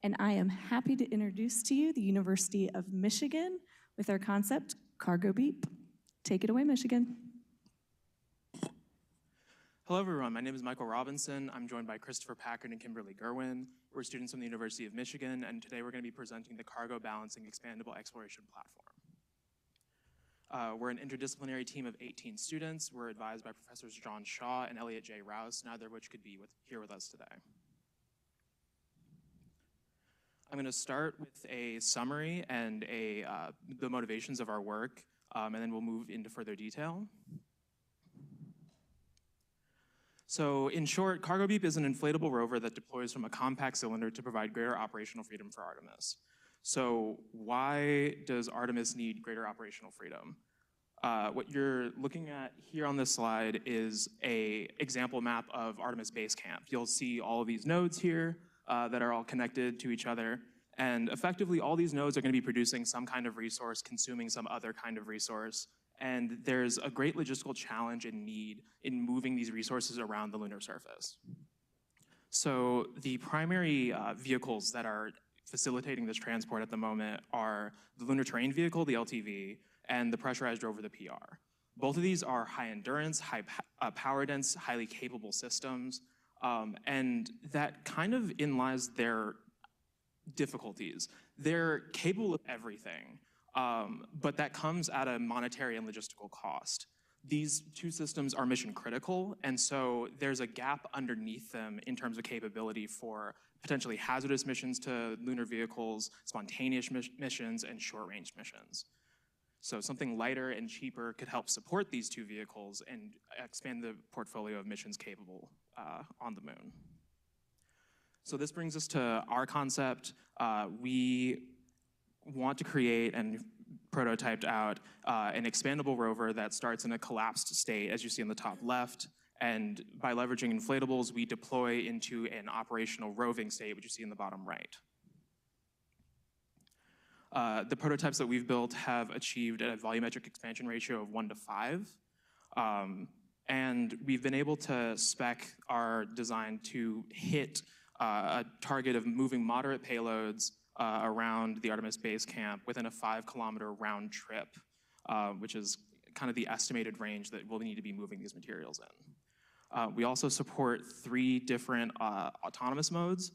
and I am happy to introduce to you the University of Michigan with our concept, Cargo Beep. Take it away, Michigan. Hello, everyone. My name is Michael Robinson. I'm joined by Christopher Packard and Kimberly Gerwin. We're students from the University of Michigan, and today we're going to be presenting the Cargo Balancing Expandable Exploration Platform. We're an interdisciplinary team of 18 students. We're advised by Professors John Shaw and Elliot J. Rouse, neither of which could be here with us today. I'm going to start with a summary and the motivations of our work, and then we'll move into further detail. So in short, Cargo Beep is an inflatable rover that deploys from a compact cylinder to provide greater operational freedom for Artemis. So why does Artemis need greater operational freedom? What you're looking at here on this slide is an example map of Artemis Base Camp. You'll see all of these nodes here that are all connected to each other. And effectively, all these nodes are going to be producing some kind of resource, consuming some other kind of resource. And there's a great logistical challenge and need in moving these resources around the lunar surface. So the primary vehicles that are facilitating this transport at the moment are the Lunar Terrain Vehicle, the LTV, and the pressurized rover, the PR. Both of these are high endurance, high power dense, highly capable systems, and that kind of lies their difficulties. They're capable of everything, but that comes at a monetary and logistical cost. These two systems are mission critical, and so there's a gap underneath them in terms of capability for potentially hazardous missions to lunar vehicles, spontaneous missions, and short-range missions. So something lighter and cheaper could help support these two vehicles and expand the portfolio of missions capable on the moon. So this brings us to our concept. We want to create and prototyped out an expandable rover that starts in a collapsed state, as you see on the top left. And by leveraging inflatables, we deploy into an operational roving state, which you see in the bottom right. The prototypes that we've built have achieved a volumetric expansion ratio of 1:5. And we've been able to spec our design to hit a target of moving moderate payloads around the Artemis Base Camp within a 5-kilometer round trip, which is kind of the estimated range that we'll need to be moving these materials in. We also support 3 different autonomous modes.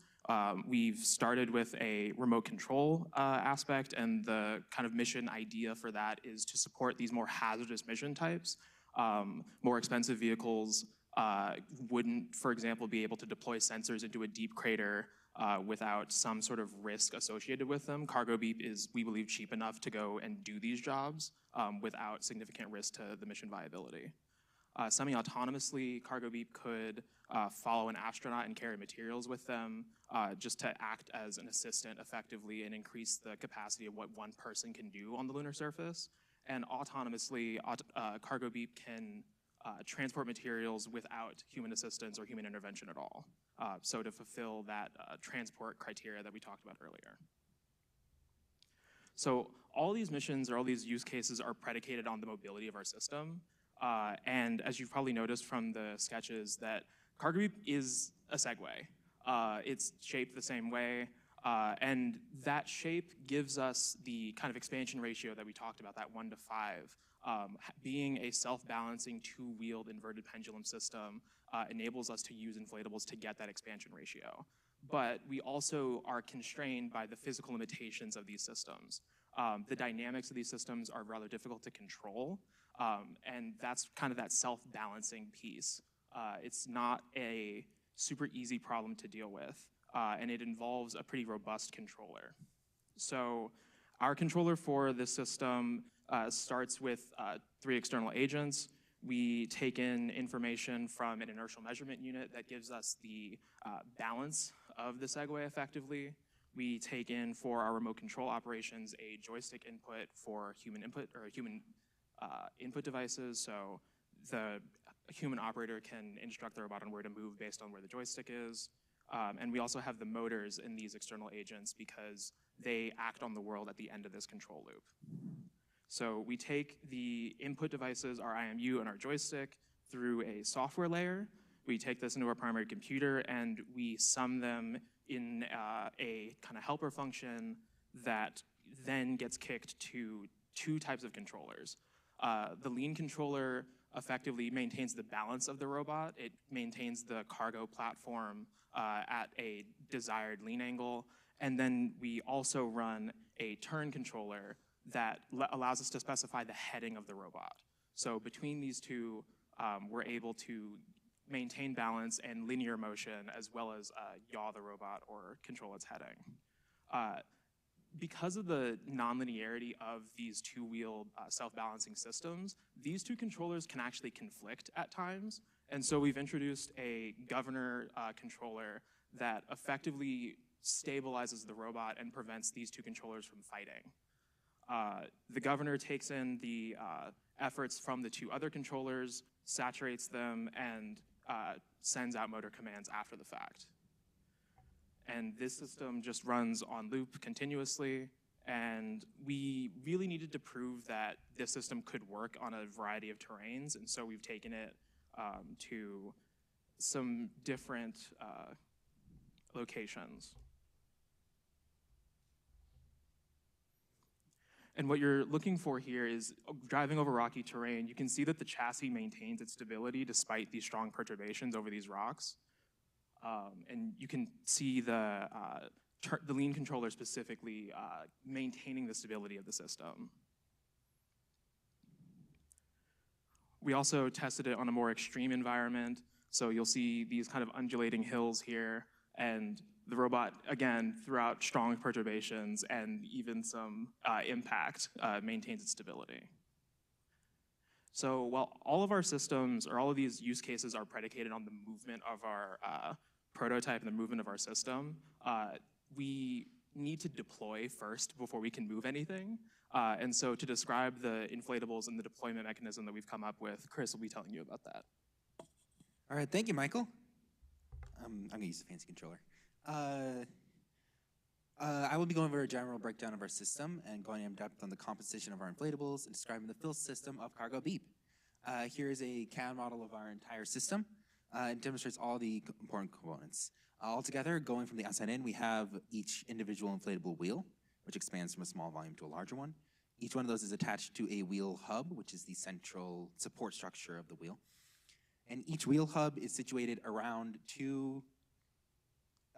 We've started with a remote control aspect, and the kind of mission idea for that is to support these more hazardous mission types. More expensive vehicles wouldn't, for example, be able to deploy sensors into a deep crater without some sort of risk associated with them. Cargo Beep is, we believe, cheap enough to go and do these jobs without significant risk to the mission viability. Semi-autonomously, Cargo Beep could follow an astronaut and carry materials with them just to act as an assistant effectively and increase the capacity of what one person can do on the lunar surface. And autonomously, Cargo Beep can transport materials without human assistance or human intervention at all. So to fulfill that transport criteria that we talked about earlier. So all these missions or all these use cases are predicated on the mobility of our system. And as you've probably noticed from the sketches, that Cargo Beep is a Segway. It's shaped the same way. And that shape gives us the kind of expansion ratio that we talked about, that 1:5. Being a self-balancing 2-wheeled inverted pendulum system enables us to use inflatables to get that expansion ratio. But we also are constrained by the physical limitations of these systems. The dynamics of these systems are rather difficult to control, and that's kind of that self-balancing piece. It's not a super easy problem to deal with, and it involves a pretty robust controller. So our controller for this system starts with 3 external agents. We take in information from an inertial measurement unit that gives us the balance of the Segway effectively. We take in, for our remote control operations, a joystick input for human input or human input devices. So the human operator can instruct the robot on where to move based on where the joystick is. And we also have the motors in these external agents because they act on the world at the end of this control loop. So we take the input devices, our IMU and our joystick, through a software layer. We take this into our primary computer and we sum them in a kind of helper function that then gets kicked to two types of controllers. The lean controller effectively maintains the balance of the robot. It maintains the cargo platform at a desired lean angle. And then we also run a turn controller that allows us to specify the heading of the robot. So between these two, we're able to maintain balance and linear motion, as well as yaw the robot or control its heading. Because of the nonlinearity of these two-wheel self-balancing systems, these two controllers can actually conflict at times. And so we've introduced a governor controller that effectively stabilizes the robot and prevents these two controllers from fighting. The governor takes in the efforts from the two other controllers, saturates them, and sends out motor commands after the fact. And this system just runs on loop continuously, and we really needed to prove that this system could work on a variety of terrains, and so we've taken it to some different locations. And what you're looking for here is driving over rocky terrain. You can see that the chassis maintains its stability despite these strong perturbations over these rocks. And you can see the lean controller specifically maintaining the stability of the system. We also tested it on a more extreme environment. So you'll see these kind of undulating hills here, and the robot, again, throughout strong perturbations and even some impact, maintains its stability. So while all of our systems, or all of these use cases, are predicated on the movement of our prototype and the movement of our system, we need to deploy first before we can move anything. And so to describe the inflatables and the deployment mechanism that we've come up with, Chris will be telling you about that. All right, thank you, Michael. I'm gonna use the fancy controller. I will be going over a general breakdown of our system and going in depth on the composition of our inflatables and describing the fill system of Cargo Beep. Here is a CAD model of our entire system. It demonstrates all the important components. Altogether, going from the outside in, we have each individual inflatable wheel, which expands from a small volume to a larger one. Each one of those is attached to a wheel hub, which is the central support structure of the wheel. And each wheel hub is situated around two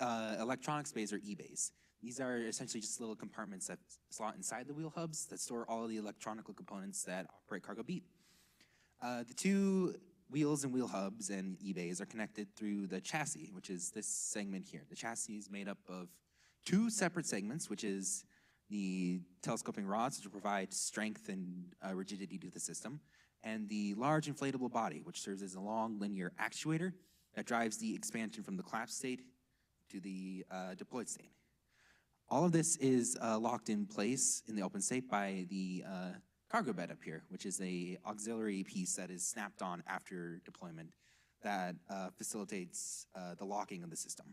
electronics bays, or E-bays. These are essentially just little compartments that slot inside the wheel hubs that store all of the electronical components that operate Cargo Beep. The two wheels and wheel hubs and E-bays are connected through the chassis, which is this segment here. The chassis is made up of two separate segments, which is the telescoping rods, which provide strength and rigidity to the system, and the large inflatable body, which serves as a long linear actuator that drives the expansion from the collapsed state to the deployed state. All of this is locked in place in the open state by the cargo bed up here, which is a auxiliary piece that is snapped on after deployment that facilitates the locking of the system.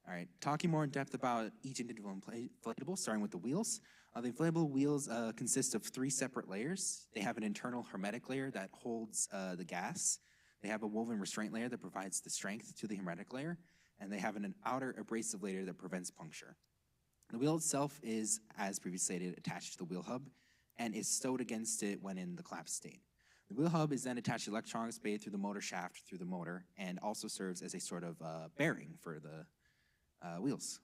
All right, talking more in depth about each individual inflatable, starting with the wheels. The inflatable wheels consist of three separate layers. They have an internal hermetic layer that holds the gas. They have a woven restraint layer that provides the strength to the hermetic layer, and they have an outer abrasive layer that prevents puncture. The wheel itself is, as previously stated, attached to the wheel hub and is stowed against it when in the collapsed state. The wheel hub is then attached to the electronics bay through the motor shaft through the motor, and also serves as a sort of bearing for the wheels.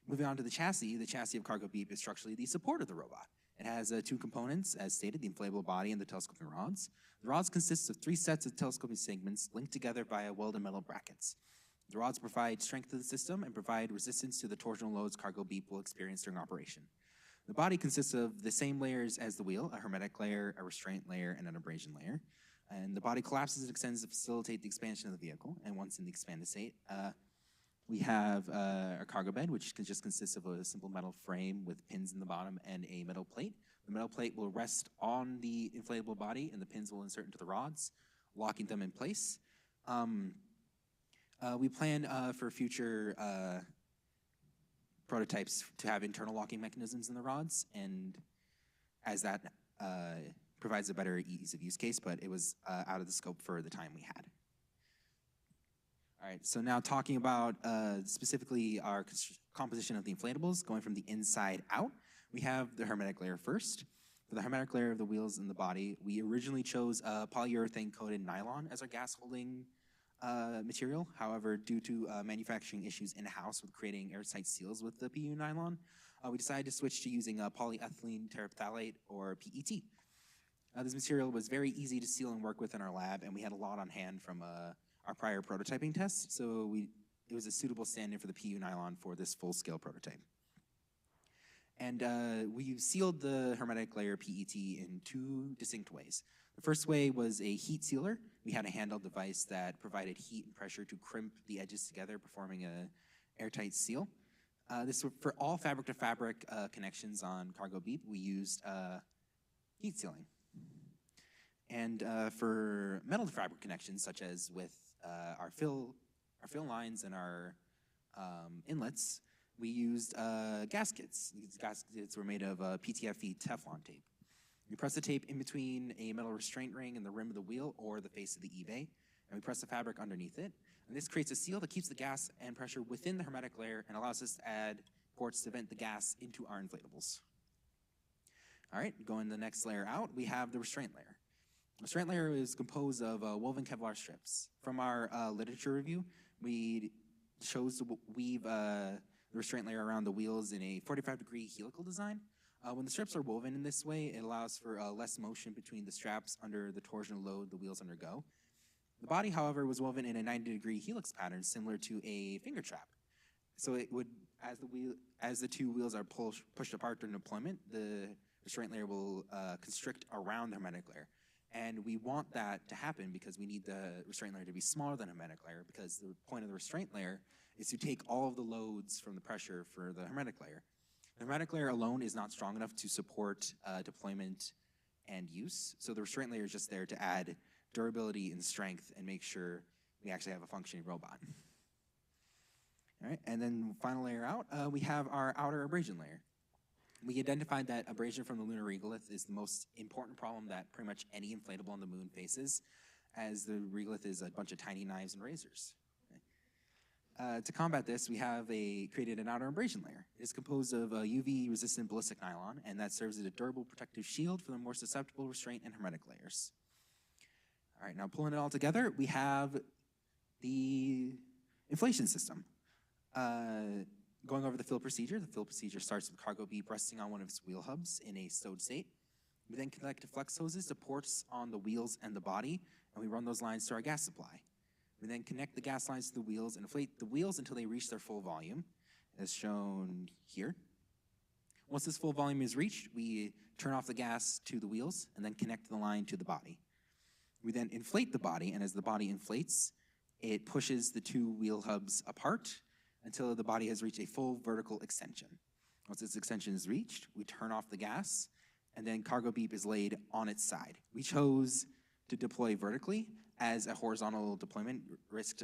Moving on to the chassis of Cargo Beep is structurally the support of the robot. It has two components, as stated, the inflatable body and the telescoping rods. The rods consist of three sets of telescoping segments linked together via welded metal brackets. The rods provide strength to the system and provide resistance to the torsional loads Cargo Beep will experience during operation. The body consists of the same layers as the wheel, a hermetic layer, a restraint layer, and an abrasion layer. And the body collapses and extends to facilitate the expansion of the vehicle. And once in the expanded state, we have a cargo bed, which just consists of a simple metal frame with pins in the bottom and a metal plate. The metal plate will rest on the inflatable body, and the pins will insert into the rods, locking them in place. We plan for future prototypes to have internal locking mechanisms in the rods, and as that provides a better ease of use case, but it was out of the scope for the time we had. All right, so now talking about specifically our composition of the inflatables, going from the inside out, we have the hermetic layer first. For the hermetic layer of the wheels and the body, we originally chose polyurethane-coated nylon as our gas-holding material. However, due to manufacturing issues in-house with creating airtight seals with the PU nylon, we decided to switch to using polyethylene terephthalate, or PET. This material was very easy to seal and work with in our lab, and we had a lot on hand from our prior prototyping tests, so it was a suitable stand-in for the PU nylon for this full-scale prototype. And we sealed the hermetic layer PET in 2 distinct ways. The first way was a heat sealer. We had a handheld device that provided heat and pressure to crimp the edges together, performing an airtight seal. This for all fabric-to-fabric connections on Cargo Beep, we used heat sealing. And for metal-to-fabric connections, such as with our fill lines and our inlets, we used gaskets. These gaskets were made of PTFE Teflon tape. We press the tape in between a metal restraint ring and the rim of the wheel or the face of the eBay, and we press the fabric underneath it. And this creates a seal that keeps the gas and pressure within the hermetic layer and allows us to add ports to vent the gas into our inflatables. All right, going the next layer out, we have the restraint layer. The restraint layer is composed of woven Kevlar strips. From our literature review, we chose to weave the restraint layer around the wheels in a 45-degree helical design. When the strips are woven in this way, it allows for less motion between the straps under the torsional load the wheels undergo. The body, however, was woven in a 90-degree helix pattern similar to a finger trap. So it would, as the 2 wheels are pushed apart during deployment, the restraint layer will constrict around the hermetic layer. And we want that to happen because we need the restraint layer to be smaller than the hermetic layer, because the point of the restraint layer is to take all of the loads from the pressure for the hermetic layer. The hermetic layer alone is not strong enough to support deployment and use, so the restraint layer is just there to add durability and strength and make sure we actually have a functioning robot. All right, and then final layer out, we have our outer abrasion layer. We identified that abrasion from the lunar regolith is the most important problem that pretty much any inflatable on the moon faces, as the regolith is a bunch of tiny knives and razors. To combat this, we have created an outer abrasion layer. It is composed of UV-resistant ballistic nylon, and that serves as a durable protective shield for the more susceptible restraint and hermetic layers. All right, now pulling it all together, we have the inflation system. Going over the fill procedure starts with Cargo Beep resting on one of its wheel hubs in a stowed state. We then connect flex hoses to ports on the wheels and the body, and we run those lines to our gas supply. We then connect the gas lines to the wheels and inflate the wheels until they reach their full volume, as shown here. Once this full volume is reached, we turn off the gas to the wheels and then connect the line to the body. We then inflate the body, and as the body inflates, it pushes the 2 wheel hubs apart until the body has reached a full vertical extension. Once this extension is reached, we turn off the gas, and then Cargo Beep is laid on its side. We chose to deploy vertically, as a horizontal deployment risked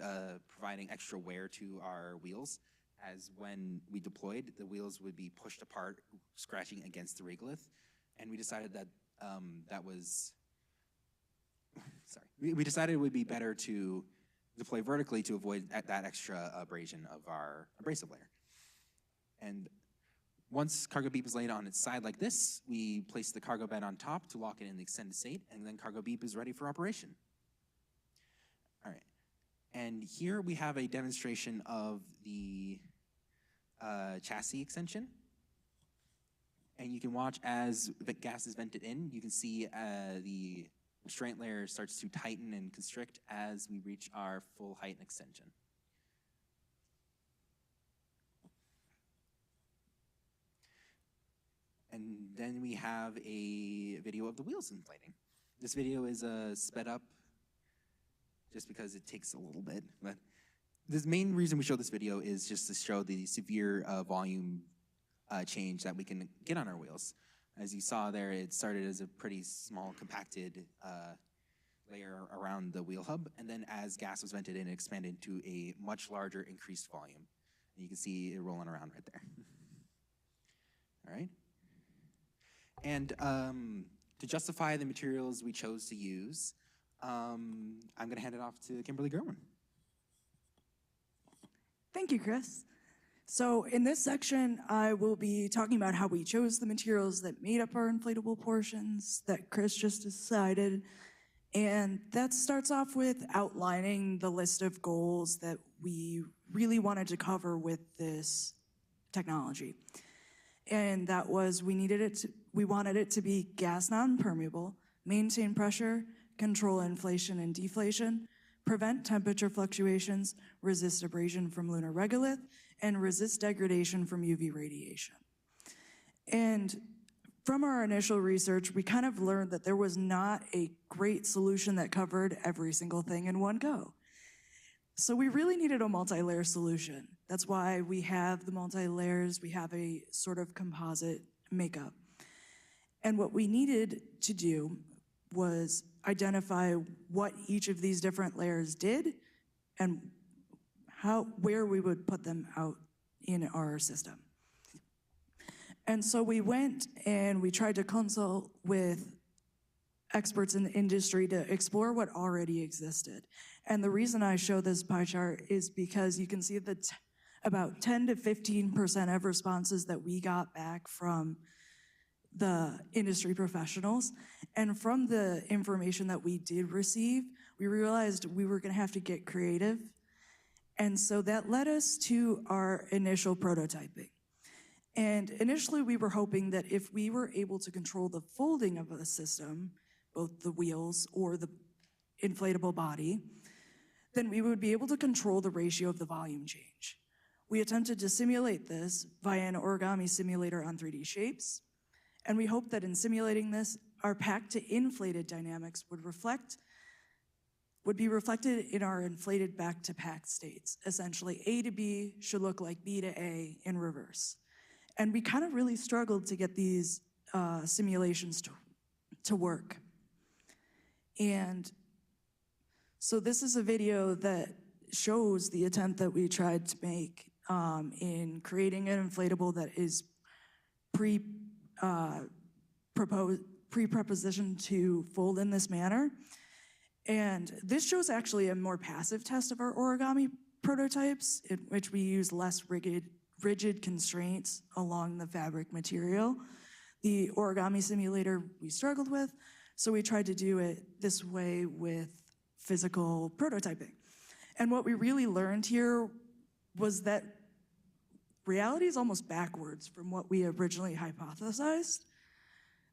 providing extra wear to our wheels, as when we deployed, the wheels would be pushed apart, scratching against the regolith, and we decided that we decided it would be better to deploy vertically to avoid that extra abrasion of our abrasive layer. And once Cargo Beep is laid on its side like this, we place the cargo bed on top to lock it in the extended state, and then Cargo Beep is ready for operation. All right, and here we have a demonstration of the chassis extension. And you can watch as the gas is vented in, you can see the restraint layer starts to tighten and constrict as we reach our full height and extension. And then we have a video of the wheels inflating. This video is sped up just because it takes a little bit, but the main reason we show this video is just to show the severe volume change that we can get on our wheels. As you saw there, it started as a pretty small compacted layer around the wheel hub, and then as gas was vented in, it expanded to a much larger increased volume. And you can see it rolling around right there. All right. And to justify the materials we chose to use, I'm going to hand it off to Kimberly Gerwin. Thank you, Chris. So in this section, I will be talking about how we chose the materials that made up our inflatable portions that Chris just decided. And that starts off with outlining the list of goals that we really wanted to cover with this technology. And that was we wanted it to be gas non-permeable, maintain pressure, control inflation and deflation, prevent temperature fluctuations, resist abrasion from lunar regolith, and resist degradation from UV radiation. And from our initial research, we kind of learned that there was not a great solution that covered every single thing in one go. So we really needed a multi-layer solution. That's why we have the multi-layers. We have a sort of composite makeup. And what we needed to do was identify what each of these different layers did and where we would put them out in our system. And so we went and we tried to consult with experts in the industry to explore what already existed. And the reason I show this pie chart is because you can see that about 10 to 15% of responses that we got back from the industry professionals. And from the information that we did receive, we realized we were gonna have to get creative. And so that led us to our initial prototyping. And initially we were hoping that if we were able to control the folding of the system, both the wheels or the inflatable body, then we would be able to control the ratio of the volume change. We attempted to simulate this via an origami simulator on 3D shapes, and we hoped that in simulating this, our packed to inflated dynamics would be reflected in our inflated back to packed states. Essentially, A to B should look like B to A in reverse. And we kind of really struggled to get these simulations to work. And so this is a video that shows the attempt that we tried to make in creating an inflatable that is pre-prepositioned to fold in this manner. And this shows actually a more passive test of our origami prototypes, in which we use less rigid constraints along the fabric material. The origami simulator we struggled with, so we tried to do it this way with physical prototyping. And what we really learned here was that reality is almost backwards from what we originally hypothesized.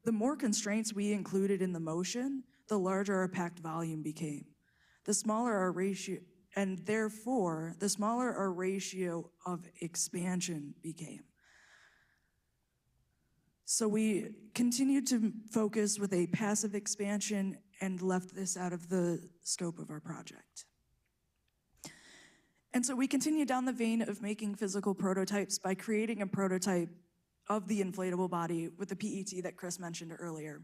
The more constraints we included in the motion, the larger our packed volume became. The smaller our ratio, and therefore, the smaller our ratio of expansion became. So we continued to focus with a passive expansion and left this out of the scope of our project. And so we continued down the vein of making physical prototypes by creating a prototype of the inflatable body with the PET that Chris mentioned earlier.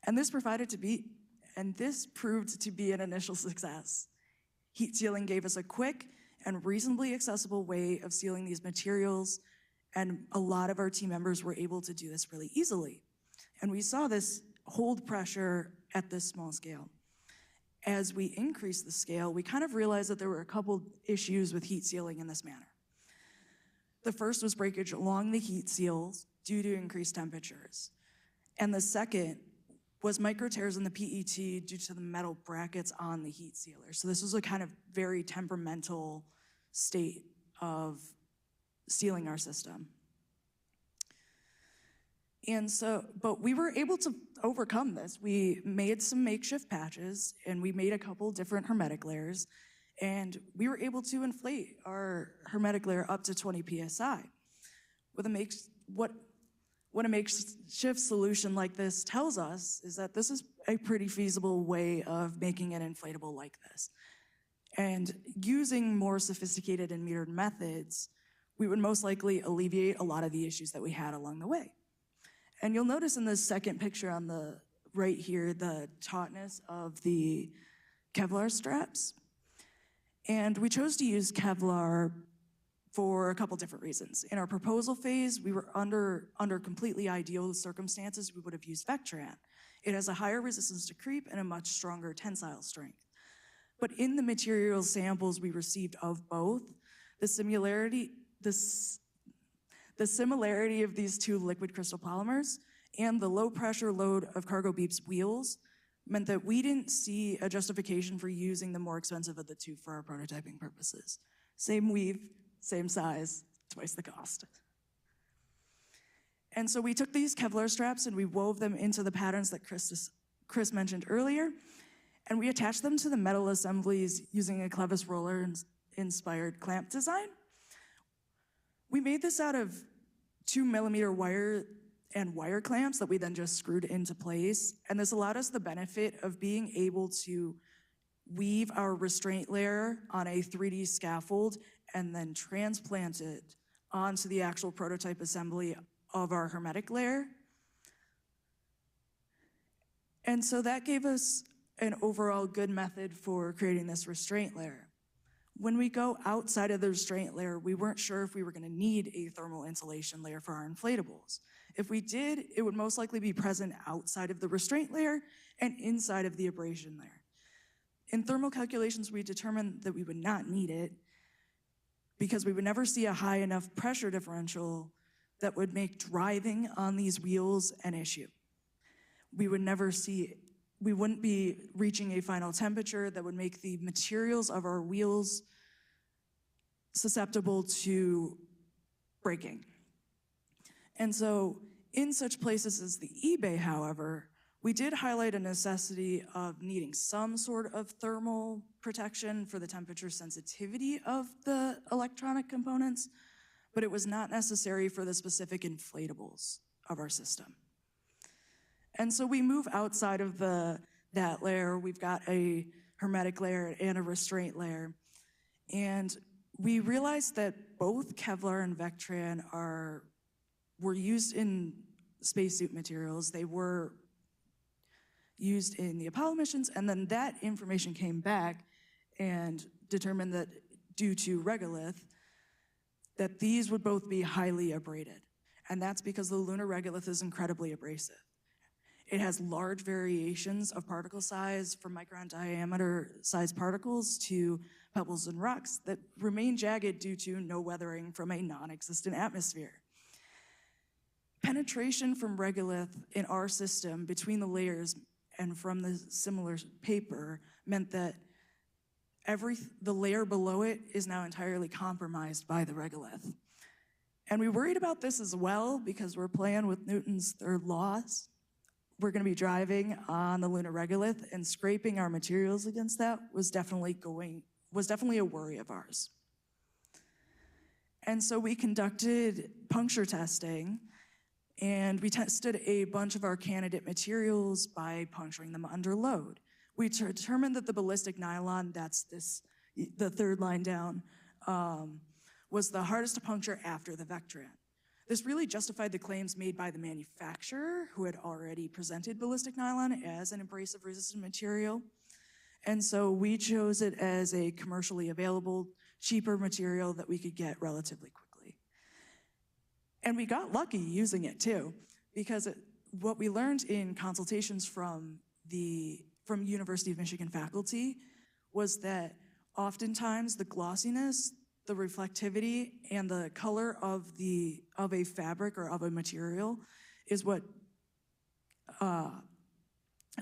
And this proved to be an initial success. Heat sealing gave us a quick and reasonably accessible way of sealing these materials, and a lot of our team members were able to do this really easily. And we saw this hold pressure at this small scale. As we increased the scale, we kind of realized that there were a couple issues with heat sealing in this manner. The first was breakage along the heat seals due to increased temperatures. And the second was micro tears in the PET due to the metal brackets on the heat sealer. So this was a kind of very temperamental state of sealing our system. And so, but we were able to overcome this. We made some makeshift patches, and we made a couple different hermetic layers, and we were able to inflate our hermetic layer up to 20 PSI. What a makeshift solution like this tells us is that this is a pretty feasible way of making an inflatable like this. And using more sophisticated and metered methods, we would most likely alleviate a lot of the issues that we had along the way. And you'll notice in the second picture on the right here, the tautness of the Kevlar straps. And we chose to use Kevlar for a couple different reasons. In our proposal phase, we were under completely ideal circumstances, we would have used Vectran. It has a higher resistance to creep and a much stronger tensile strength. But in the material samples we received of both, The similarity, the similarity of these two liquid crystal polymers and the low pressure load of Cargo Beep's wheels meant that we didn't see a justification for using the more expensive of the two for our prototyping purposes. Same weave, same size, twice the cost. And so we took these Kevlar straps and we wove them into the patterns that Chris mentioned earlier, and we attached them to the metal assemblies using a clevis roller-inspired clamp design. We made this out of 2mm wire and wire clamps that we then just screwed into place, and this allowed us the benefit of being able to weave our restraint layer on a 3D scaffold and then transplant it onto the actual prototype assembly of our hermetic layer. And so that gave us an overall good method for creating this restraint layer. When we go outside of the restraint layer, we weren't sure if we were gonna need a thermal insulation layer for our inflatables. If we did, it would most likely be present outside of the restraint layer and inside of the abrasion layer. In thermal calculations, we determined that we would not need it because we would never see a high enough pressure differential that would make driving on these wheels an issue. We wouldn't be reaching a final temperature that would make the materials of our wheels susceptible to breaking. And so in such places as the eBay, however, we did highlight a necessity of needing some sort of thermal protection for the temperature sensitivity of the electronic components, but it was not necessary for the specific inflatables of our system. And so we move outside of that layer. We've got a hermetic layer and a restraint layer. And we realized that both Kevlar and Vectran were used in spacesuit materials. They were used in the Apollo missions, and then that information came back and determined that due to regolith, that these would both be highly abraded. And that's because the lunar regolith is incredibly abrasive. It has large variations of particle size from micron diameter size particles to pebbles and rocks that remain jagged due to no weathering from a non-existent atmosphere. Penetration from regolith in our system between the layers and from the similar paper meant that the layer below it is now entirely compromised by the regolith. And we worried about this as well because we're playing with Newton's third laws. We're gonna be driving on the lunar regolith, and scraping our materials against that was definitely a worry of ours. And so we conducted puncture testing, and we tested a bunch of our candidate materials by puncturing them under load. We determined that the ballistic nylon, the third line down, was the hardest to puncture after the Vectran. This really justified the claims made by the manufacturer, who had already presented ballistic nylon as an abrasive resistant material. And so we chose it as a commercially available, cheaper material that we could get relatively quickly. And we got lucky using it too, because what we learned in consultations from University of Michigan faculty was that oftentimes the glossiness, the reflectivity, and the color of a fabric or of a material is what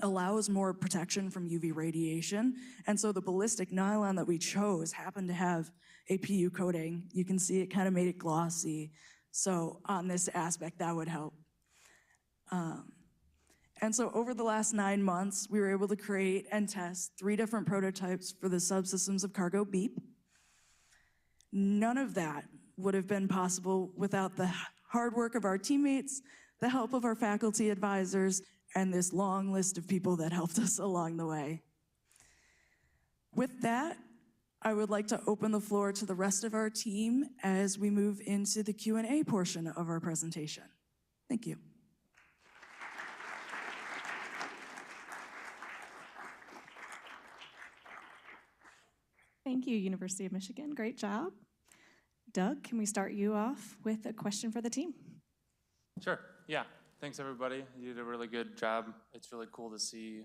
allows more protection from UV radiation. And so the ballistic nylon that we chose happened to have a PU coating. You can see it kind of made it glossy. So on this aspect, that would help. And so over the last 9 months, we were able to create and test 3 different prototypes for the subsystems of Cargo Beep. None of that would have been possible without the hard work of our teammates, the help of our faculty advisors, and this long list of people that helped us along the way. With that, I would like to open the floor to the rest of our team as we move into the Q&A portion of our presentation. Thank you. Thank you, University of Michigan. Great job. Doug, can we start you off with a question for the team? Sure, yeah. Thanks, everybody. You did a really good job. It's really cool to see,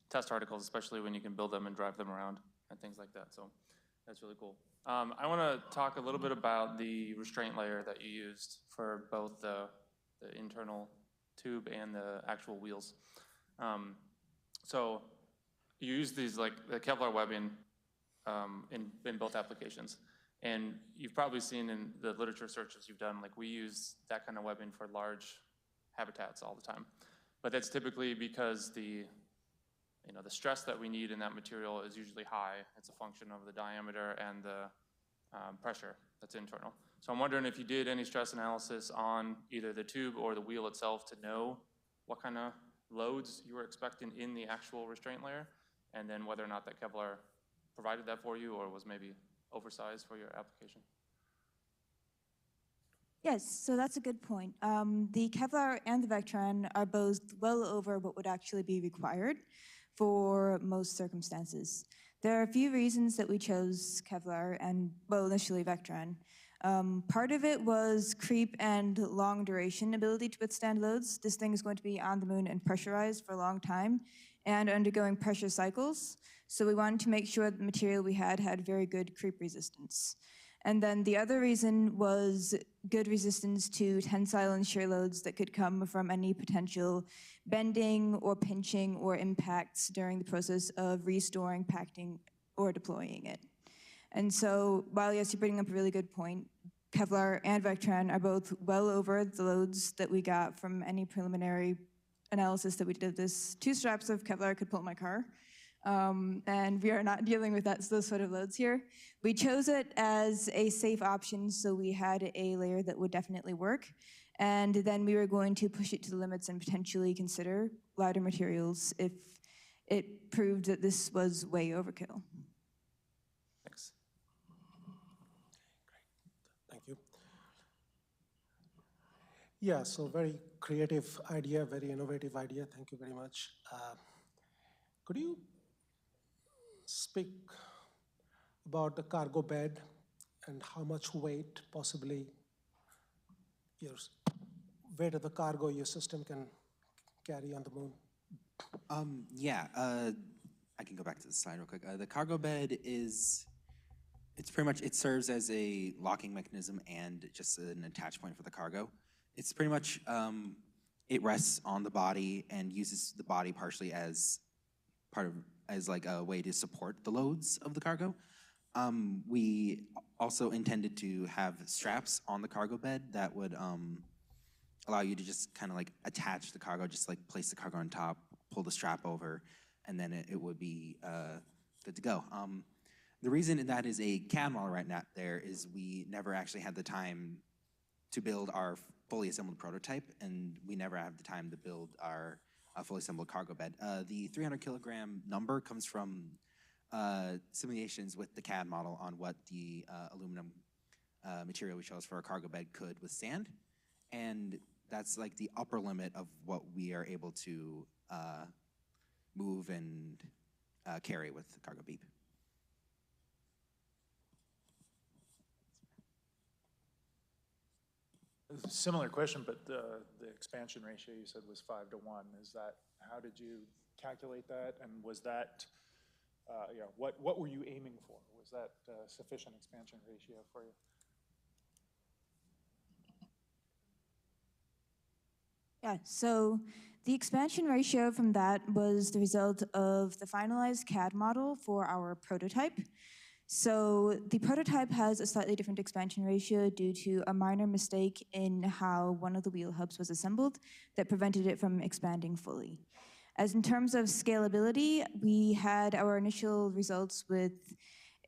test articles, especially when you can build them and drive them around and things like that. So That's really cool. I want to talk a little bit about the restraint layer that you used for both the internal tube and the actual wheels. So you use these like the Kevlar webbing in both applications. And you've probably seen in the literature searches you've done, like we use that kind of webbing for large habitats all the time. But that's typically because the stress that we need in that material is usually high. It's a function of the diameter and the pressure that's internal. So I'm wondering if you did any stress analysis on either the tube or the wheel itself to know what kind of loads you were expecting in the actual restraint layer, and then whether or not that Kevlar provided that for you or was maybe oversized for your application. Yes, so that's a good point. The Kevlar and the Vectran are both well over what would actually be required for most circumstances. There are a few reasons that we chose Kevlar and, well, initially Vectran. Part of it was creep and long duration ability to withstand loads. This thing is going to be on the moon and pressurized for a long time and undergoing pressure cycles. So we wanted to make sure the material we had very good creep resistance. And then the other reason was good resistance to tensile and shear loads that could come from any potential bending or pinching or impacts during the process of restoring, packing, or deploying it. And so, while yes, you're bringing up a really good point, Kevlar and Vectran are both well over the loads that we got from any preliminary analysis that we did. This 2 straps of Kevlar could pull my car. And we are not dealing with those sort of loads here. We chose it as a safe option, so we had a layer that would definitely work. And then we were going to push it to the limits and potentially consider lighter materials if it proved that this was way overkill. Thanks. Thank you. Yeah, so very creative idea, very innovative idea. Thank you very much. Could you speak about the cargo bed and how much weight, possibly your weight of the cargo your system can carry on the moon? I can go back to the slide real quick. The cargo bed it's pretty much, it serves as a locking mechanism and just an attach point for the cargo. It's pretty much, it rests on the body and uses the body partially as like a way to support the loads of the cargo. We also intended to have straps on the cargo bed that would allow you to just kind of like attach the cargo, just like place the cargo on top, pull the strap over, and then it would be good to go. The reason that is a CAD model right now there is we never actually had the time to build our fully assembled prototype, and we never have the time to build our fully assembled cargo bed. The 300 kilogram number comes from simulations with the CAD model on what the aluminum material we chose for our cargo bed could withstand. And that's like the upper limit of what we are able to move and carry with the cargo beep. Similar question, but the expansion ratio you said was 5 to 1. Is that, how did you calculate that? And was that, what were you aiming for? Was that sufficient expansion ratio for you? Yeah, so the expansion ratio from that was the result of the finalized CAD model for our prototype. So the prototype has a slightly different expansion ratio due to a minor mistake in how one of the wheel hubs was assembled that prevented it from expanding fully. As in terms of scalability, we had our initial results with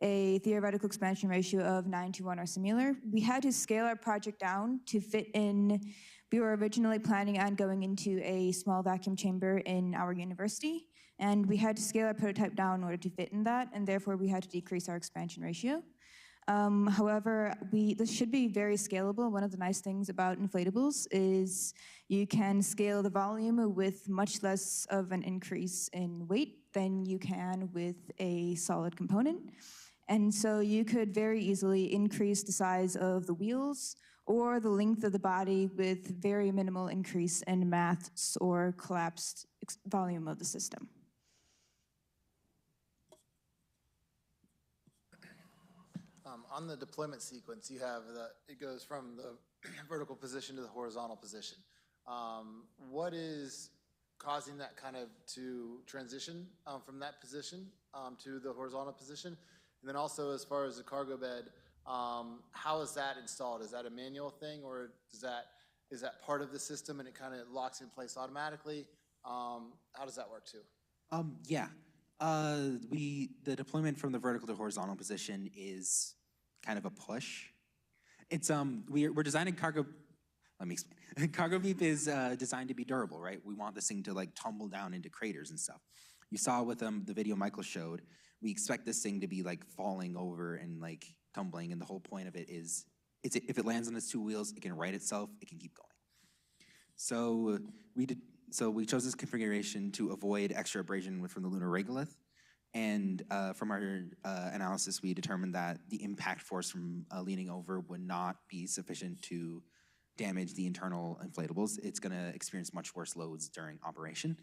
a theoretical expansion ratio of 9 to 1 or similar. We had to scale our project down to fit in. We were originally planning on going into a small vacuum chamber in our university, and we had to scale our prototype down in order to fit in that, and therefore we had to decrease our expansion ratio. However, this should be very scalable. One of the nice things about inflatables is you can scale the volume with much less of an increase in weight than you can with a solid component. And so you could very easily increase the size of the wheels or the length of the body with very minimal increase in mass or collapsed volume of the system. On the deployment sequence, you have it goes from the vertical position to the horizontal position. What is causing that kind of to transition from that position to the horizontal position? And then also, as far as the cargo bed, how is that installed? Is that a manual thing, or is that part of the system and it kind of locks in place automatically? How does that work too? Yeah. The deployment from the vertical to horizontal position is kind of a push. It's we're designing cargo. Let me explain. Cargo beep is designed to be durable, right? We want this thing to like tumble down into craters and stuff. You saw with the video Michael showed. We expect this thing to be like falling over and like tumbling, and the whole point of it is, if it lands on its two wheels, it can right itself. It can keep going. So we chose this configuration to avoid extra abrasion from the lunar regolith. And from our analysis, we determined that the impact force from leaning over would not be sufficient to damage the internal inflatables. It's going to experience much worse loads during operation.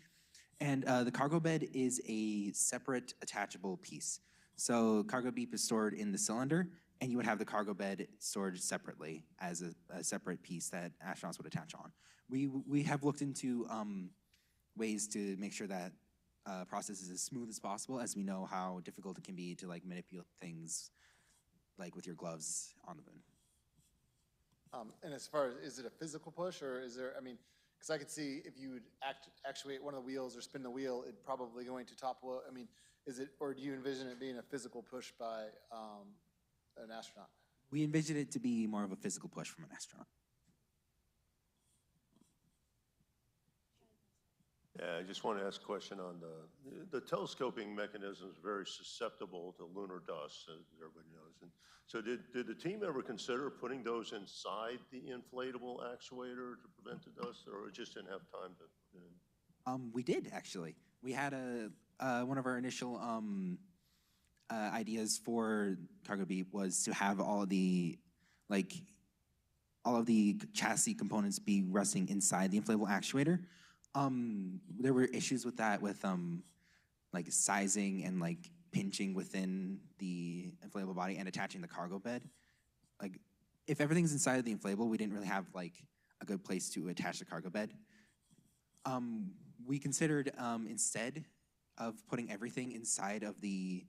And the cargo bed is a separate attachable piece. So cargo beep is stored in the cylinder, and you would have the cargo bed stored separately as a separate piece that astronauts would attach on. We have looked into ways to make sure that process is as smooth as possible, as we know how difficult it can be to like manipulate things like with your gloves on the moon. And as far as, is it a physical push, or is there, I mean, because I could see if you would actuate one of the wheels or spin the wheel, it probably going to topple. I mean, is it, or do you envision it being a physical push by an astronaut? We envision it to be more of a physical push from an astronaut. Yeah, I just want to ask a question on the telescoping mechanism is very susceptible to lunar dust, as everybody knows. And so did the team ever consider putting those inside the inflatable actuator to prevent the dust, or it just didn't have time to put it in? We did, actually. We had one of our initial ideas for cargo beep was to have all of the chassis components be resting inside the inflatable actuator. There were issues with that, with like sizing and like pinching within the inflatable body and attaching the cargo bed. Like, if everything's inside of the inflatable, we didn't really have like a good place to attach the cargo bed. We considered instead of putting everything inside of the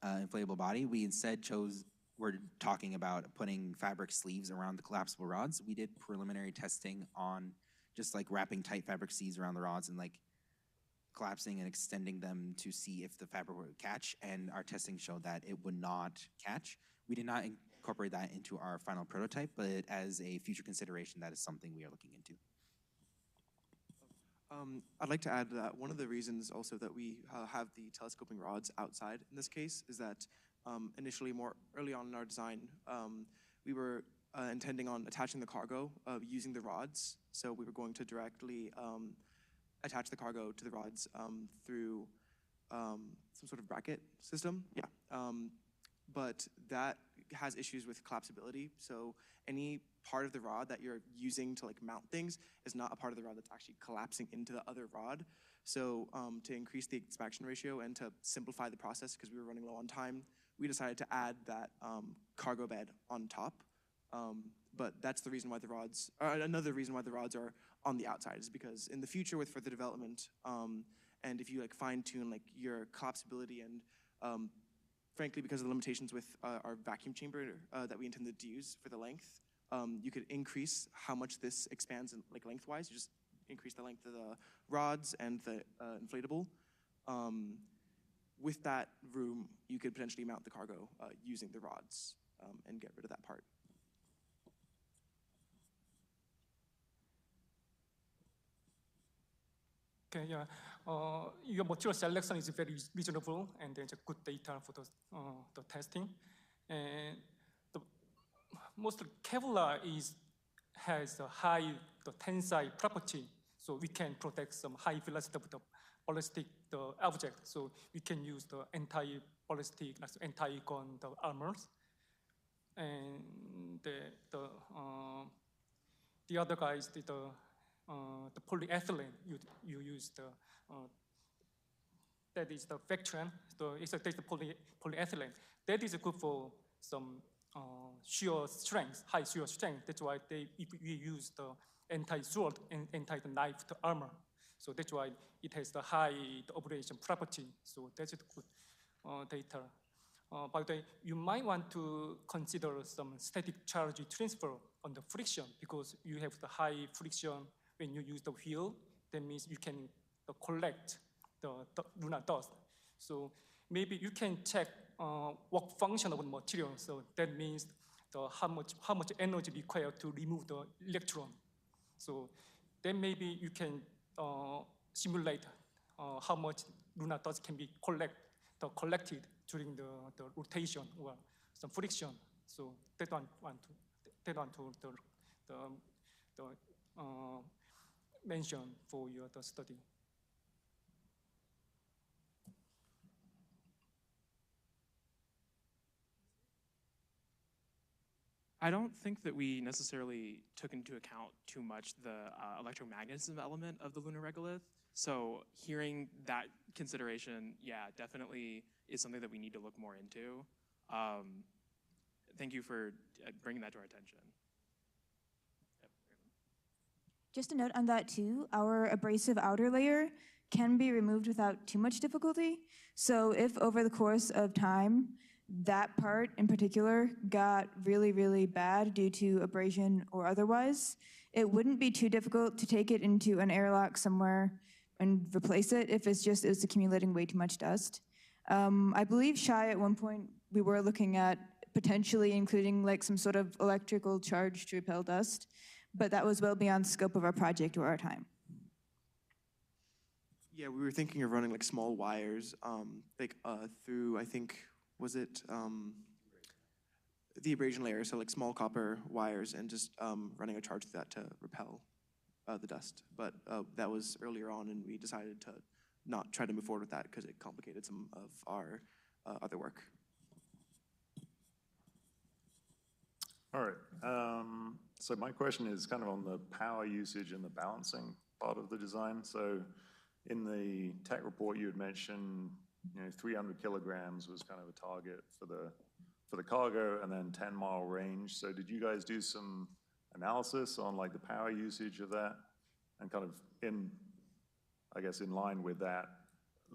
inflatable body, we're talking about putting fabric sleeves around the collapsible rods. We did preliminary testing on just like wrapping tight fabric sleeves around the rods and like collapsing and extending them to see if the fabric would catch, and our testing showed that it would not catch. We did not incorporate that into our final prototype, but as a future consideration, that is something we are looking into. I'd like to add that one of the reasons also that we have the telescoping rods outside in this case is that initially, more early on in our design, we were intending on attaching the cargo using the rods. So we were going to directly attach the cargo to the rods through some sort of bracket system. Yeah. But that has issues with collapsibility. So any part of the rod that you're using to like mount things is not a part of the rod that's actually collapsing into the other rod. So to increase the inspection ratio and to simplify the process, because we were running low on time, we decided to add that cargo bed on top. But that's the reason why the rods, another reason why the rods are on the outside is because in the future with further development, and if you like fine tune like your collapsibility and frankly, because of the limitations with our vacuum chamber that we intended to use for the length, you could increase how much this expands like lengthwise. You just increase the length of the rods and the inflatable. With that room, you could potentially mount the cargo using the rods and get rid of that part. Okay, yeah. Your material selection is very reasonable, and there's a good data for the testing. And most Kevlar has a high tensile property, so we can protect some high velocity of the ballistic object. So we can use the anti-ballistic, anti-gun armors. And the other guys did the polyethylene you use that is the Vectran. It's the polyethylene. That is good for some shear strength, high shear strength. That's why if we use the anti-sword and anti-knife armor, so that's why it has the high operation property. So that's good data. By the way, you might want to consider some static charge transfer on the friction because you have the high friction when you use the wheel. That means you can collect the lunar dust. So maybe you can check work function of the material. So that means how much energy required to remove the electron. So then maybe you can simulate how much lunar dust can be collected during the rotation or some friction. So that one mention for the study. I don't think that we necessarily took into account too much the electromagnetism element of the lunar regolith. So hearing that consideration, yeah, definitely is something that we need to look more into. Thank you for bringing that to our attention. Just a note on that too, our abrasive outer layer can be removed without too much difficulty. So if over the course of time, that part in particular got really, really bad due to abrasion or otherwise, it wouldn't be too difficult to take it into an airlock somewhere and replace it if it's accumulating way too much dust. I believe Shai at one point, we were looking at potentially including like some sort of electrical charge to repel dust, but that was well beyond the scope of our project or our time. Yeah, we were thinking of running like small wires, through, I think, was it the abrasion layer, so like small copper wires and just running a charge through that to repel the dust. But that was earlier on and we decided to not try to move forward with that because it complicated some of our other work. All right. So my question is kind of on the power usage and the balancing part of the design. So in the tech report, you had mentioned 300 kilograms was kind of a target for the cargo, and then 10-mile range. So did you guys do some analysis on like the power usage of that, and kind of in line with that,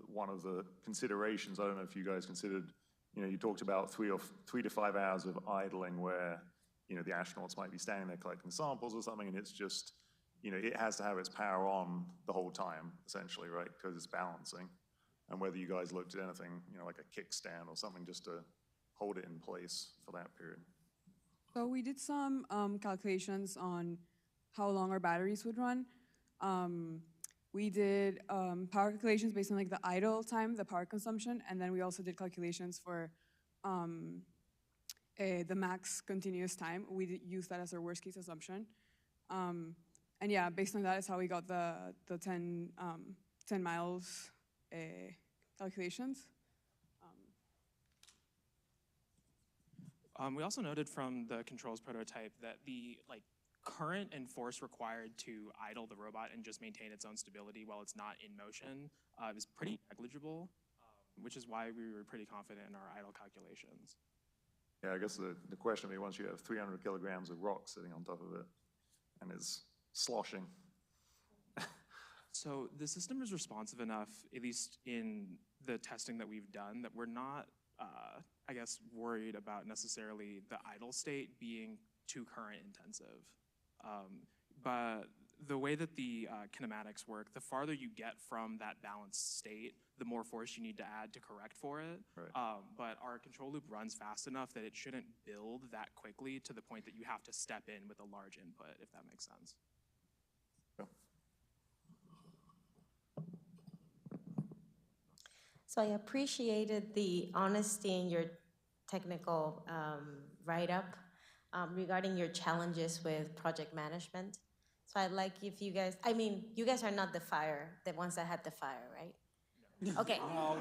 one of the considerations, I don't know if you guys considered, you talked about 3 to 5 hours of idling where the astronauts might be standing there collecting samples or something, and it's just it has to have its power on the whole time essentially, right? Because it's balancing. And whether you guys looked at anything, like a kickstand or something just to hold it in place for that period. So we did some calculations on how long our batteries would run. We did power calculations based on like the idle time, the power consumption, and then we also did calculations for the max continuous time. We used that as our worst case assumption. And yeah, based on that is how we got the 10 miles calculations. We also noted from the controls prototype that the current and force required to idle the robot and just maintain its own stability while it's not in motion is pretty negligible, which is why we were pretty confident in our idle calculations. Yeah, I guess the question would be, once you have 300 kilograms of rock sitting on top of it and it's sloshing. So the system is responsive enough, at least in the testing that we've done, that we're not, worried about necessarily the idle state being too current intensive. But the way that the kinematics work, the farther you get from that balanced state, the more force you need to add to correct for it. Right. But our control loop runs fast enough that it shouldn't build that quickly to the point that you have to step in with a large input, if that makes sense. So I appreciated the honesty in your technical write-up regarding your challenges with project management. So I'd like if you guys, you guys are not the ones that had the fire, right? No. Okay. No.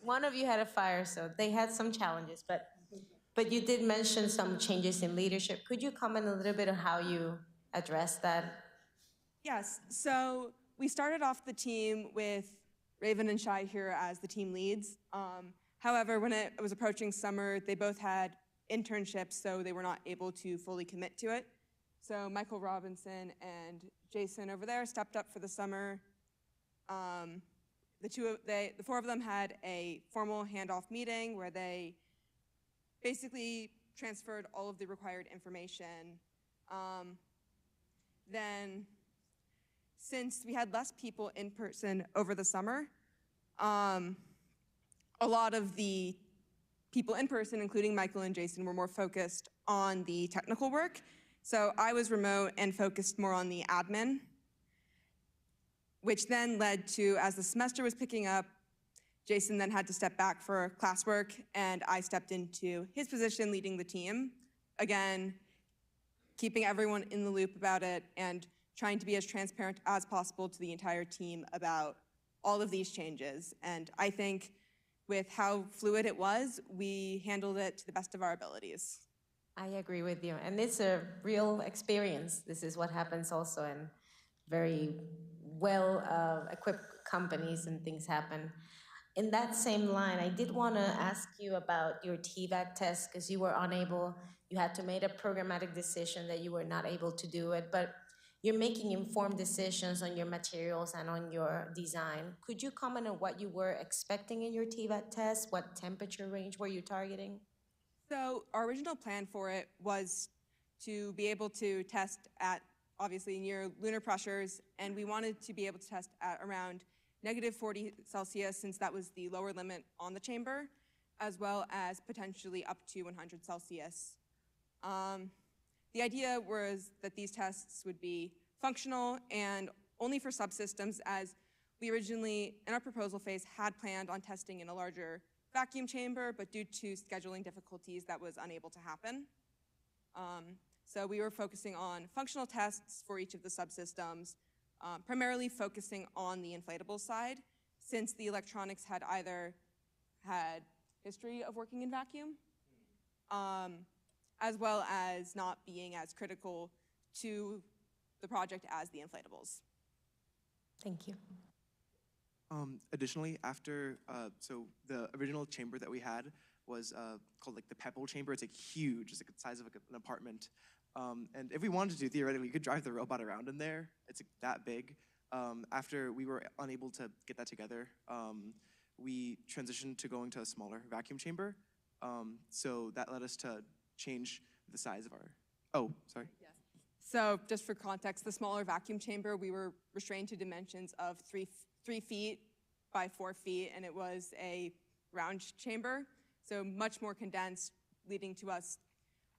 One of you had a fire, so they had some challenges, but you did mention some changes in leadership. Could you comment a little bit on how you addressed that? Yes, so we started off the team with Raven and Shai here as the team leads. However, when it was approaching summer, they both had internships, so they were not able to fully commit to it. So Michael Robinson and Jason over there stepped up for the summer. The four of them had a formal handoff meeting where they basically transferred all of the required information. Then, since we had less people in person over the summer, a lot of the people in person, including Michael and Jason, were more focused on the technical work. So I was remote and focused more on the admin, which then led to, as the semester was picking up, Jason then had to step back for classwork, and I stepped into his position leading the team. Again, keeping everyone in the loop about it and trying to be as transparent as possible to the entire team about all of these changes. And I think with how fluid it was, we handled it to the best of our abilities. I agree with you. And it's a real experience. This is what happens also in very well-equipped companies, and things happen. In that same line, I did want to ask you about your TVAC test, because you were unable, you had to make a programmatic decision that you were not able to do it, but you're making informed decisions on your materials and on your design. Could you comment on what you were expecting in your TVAC test? What temperature range were you targeting? So our original plan for it was to be able to test at obviously near lunar pressures, and we wanted to be able to test at around -40 Celsius, since that was the lower limit on the chamber, as well as potentially up to 100 Celsius. The idea was that these tests would be functional and only for subsystems, as we originally, in our proposal phase, had planned on testing in a larger vacuum chamber, but due to scheduling difficulties, that was unable to happen. So we were focusing on functional tests for each of the subsystems, primarily focusing on the inflatable side, since the electronics had either had history of working in vacuum, as well as not being as critical to the project as the inflatables. Thank you. Additionally, after, so the original chamber that we had was called like the Pebble chamber. It's like huge, it's like the size of like an apartment. And if we wanted to, theoretically, we could drive the robot around in there. It's like that big. After we were unable to get that together, we transitioned to going to a smaller vacuum chamber. So that led us to change the size of our, oh, sorry. Yes. So just for context, the smaller vacuum chamber, we were restrained to dimensions of 3 feet by 4 feet, and it was a round chamber, so much more condensed, leading to us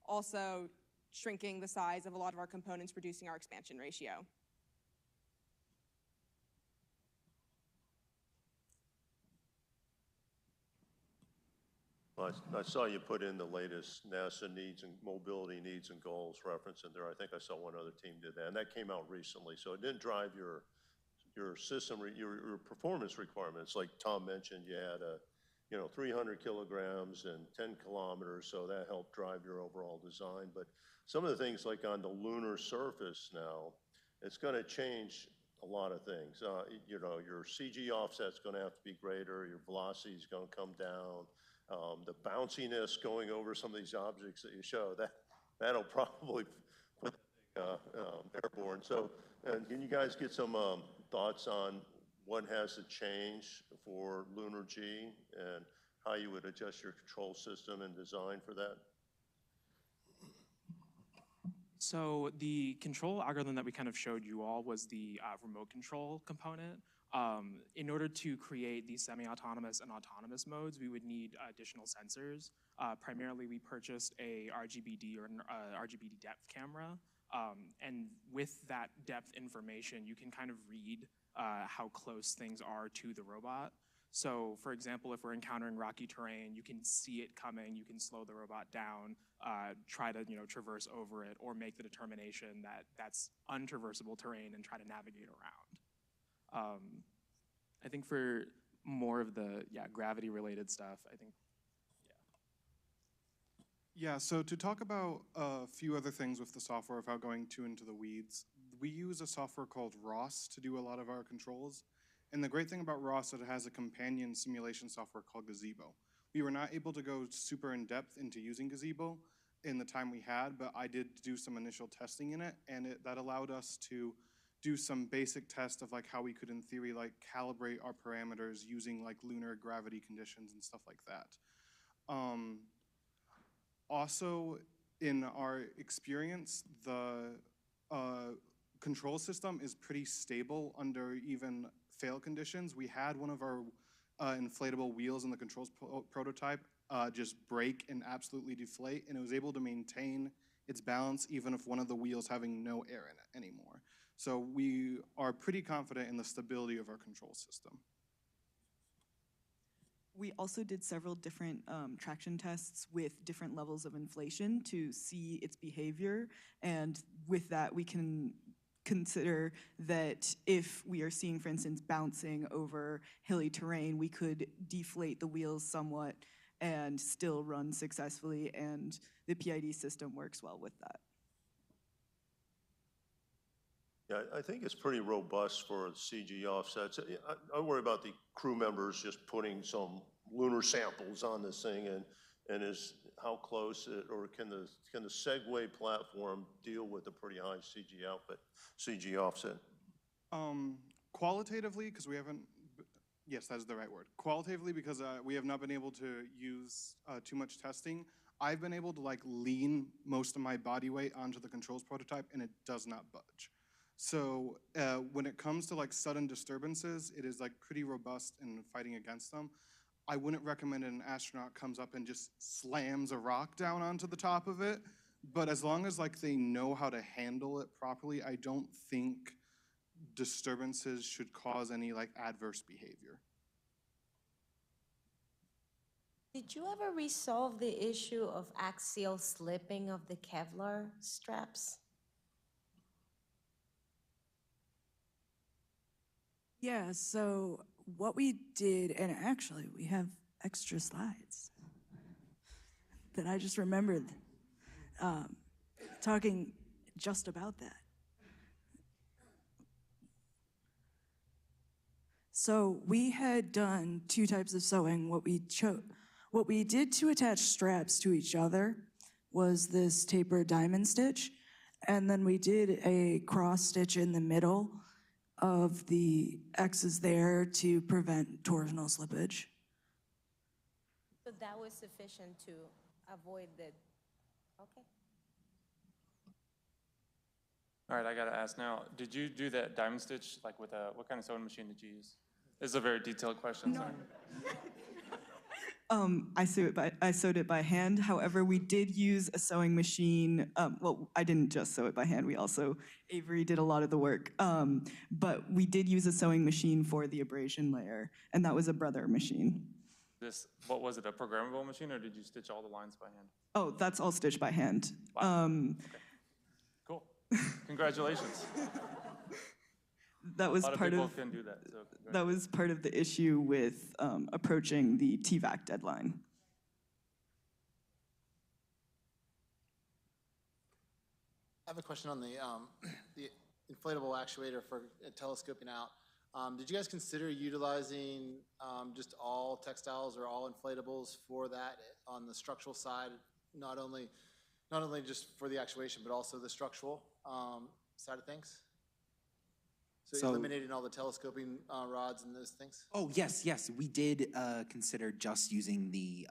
also shrinking the size of a lot of our components, reducing our expansion ratio. I saw you put in the latest NASA needs and mobility needs and goals reference in there. I think I saw one other team did that, and that came out recently. So it didn't drive your system, your performance requirements. Like Tom mentioned, you had 300 kilograms and 10 kilometers, so that helped drive your overall design. But some of the things like on the lunar surface now, it's going to change a lot of things. Your CG offset's going to have to be greater, your velocity is going to come down. The bounciness going over some of these objects that you show, that'll probably put airborne. So can you guys get some thoughts on what has to change for Lunar G and how you would adjust your control system and design for that? So the control algorithm that we kind of showed you all was the remote control component. In order to create these semi-autonomous and autonomous modes, we would need additional sensors. Primarily, we purchased a RGBD or an RGBD depth camera. And with that depth information, you can kind of read how close things are to the robot. So for example, if we're encountering rocky terrain, you can see it coming, you can slow the robot down, try to traverse over it, or make the determination that that's untraversable terrain and try to navigate around. I think for more of the gravity related stuff, I think, Yeah, so to talk about a few other things with the software without going too into the weeds, we use a software called ROS to do a lot of our controls. And the great thing about ROS is it has a companion simulation software called Gazebo. We were not able to go super in depth into using Gazebo in the time we had, but I did do some initial testing in it, and that allowed us to do some basic tests of like how we could in theory like calibrate our parameters using like lunar gravity conditions and stuff like that. Also, in our experience, the control system is pretty stable under even fail conditions. We had one of our inflatable wheels in the controls prototype just break and absolutely deflate, and it was able to maintain its balance even if one of the wheels having no air in it anymore. So we are pretty confident in the stability of our control system. We also did several different traction tests with different levels of inflation to see its behavior, and with that we can consider that if we are seeing, for instance, bouncing over hilly terrain, we could deflate the wheels somewhat and still run successfully, and the PID system works well with that. Yeah, I think it's pretty robust for CG offsets. I worry about the crew members just putting some lunar samples on this thing, and is how close it, or can the Segway platform deal with a pretty high CG offset? Qualitatively, because we haven't, yes, that is the right word. Qualitatively, because we have not been able to use too much testing, I've been able to like lean most of my body weight onto the controls prototype, and it does not budge. So when it comes to like sudden disturbances, it is like pretty robust in fighting against them. I wouldn't recommend an astronaut comes up and just slams a rock down onto the top of it, but as long as like they know how to handle it properly, I don't think disturbances should cause any like adverse behavior. Did you ever resolve the issue of axial slipping of the Kevlar straps? Yeah, so what we did, and actually we have extra slides that I just remembered talking just about that. So we had done two types of sewing. What we did to attach straps to each other was this tapered diamond stitch, and then we did a cross stitch in the middle of the X's there to prevent torsional slippage. So that was sufficient to avoid the, okay. All right, I gotta ask now, did you do that diamond stitch like with what kind of sewing machine did you use? This is a very detailed question, sorry. I sewed it by hand. However, we did use a sewing machine. Well, I didn't just sew it by hand. Avery did a lot of the work. But we did use a sewing machine for the abrasion layer, and that was a Brother machine. What was it, a programmable machine, or did you stitch all the lines by hand? Oh, that's all stitched by hand. Wow. Okay. Cool. Congratulations. That was a lot part of people of can do that. So that was part of the issue with approaching the TVAC deadline. I have a question on the inflatable actuator for telescoping out. Did you guys consider utilizing just all textiles or all inflatables for that on the structural side, not only just for the actuation, but also the structural side of things? So eliminating all the telescoping rods and those things? Oh, yes, we did consider just using the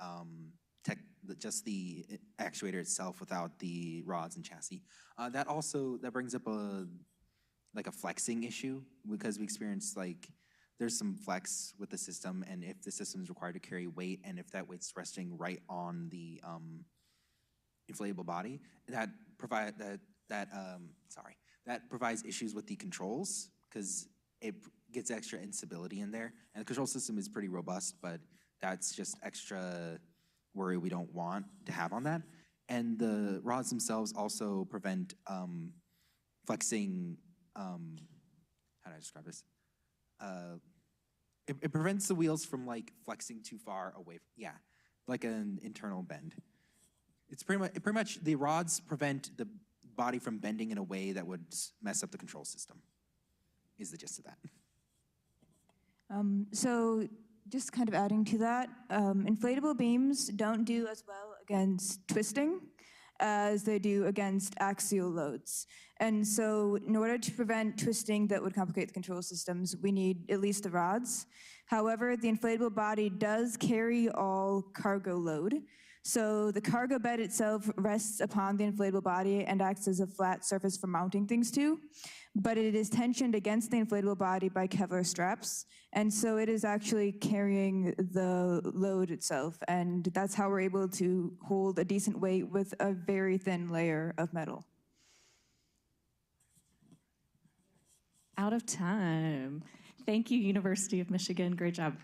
actuator itself without the rods and chassis. That brings up a flexing issue, because we experienced there's some flex with the system, and if the system is required to carry weight, and if that weight's resting right on the inflatable body, that provides issues with the controls, because it gets extra instability in there. And the control system is pretty robust, but that's just extra worry we don't want to have on that. And the rods themselves also prevent flexing. How do I describe this? It prevents the wheels from flexing too far away. Like an internal bend. It's pretty much the rods prevent the body from bending in a way that would mess up the control system, is the gist of that. So just kind of adding to that, inflatable beams don't do as well against twisting as they do against axial loads. And so in order to prevent twisting that would complicate the control systems, we need at least the rods. However, the inflatable body does carry all cargo load. So the cargo bed itself rests upon the inflatable body and acts as a flat surface for mounting things to, but it is tensioned against the inflatable body by Kevlar straps, and so it is actually carrying the load itself, and that's how we're able to hold a decent weight with a very thin layer of metal. Out of time. Thank you, University of Michigan. Great job.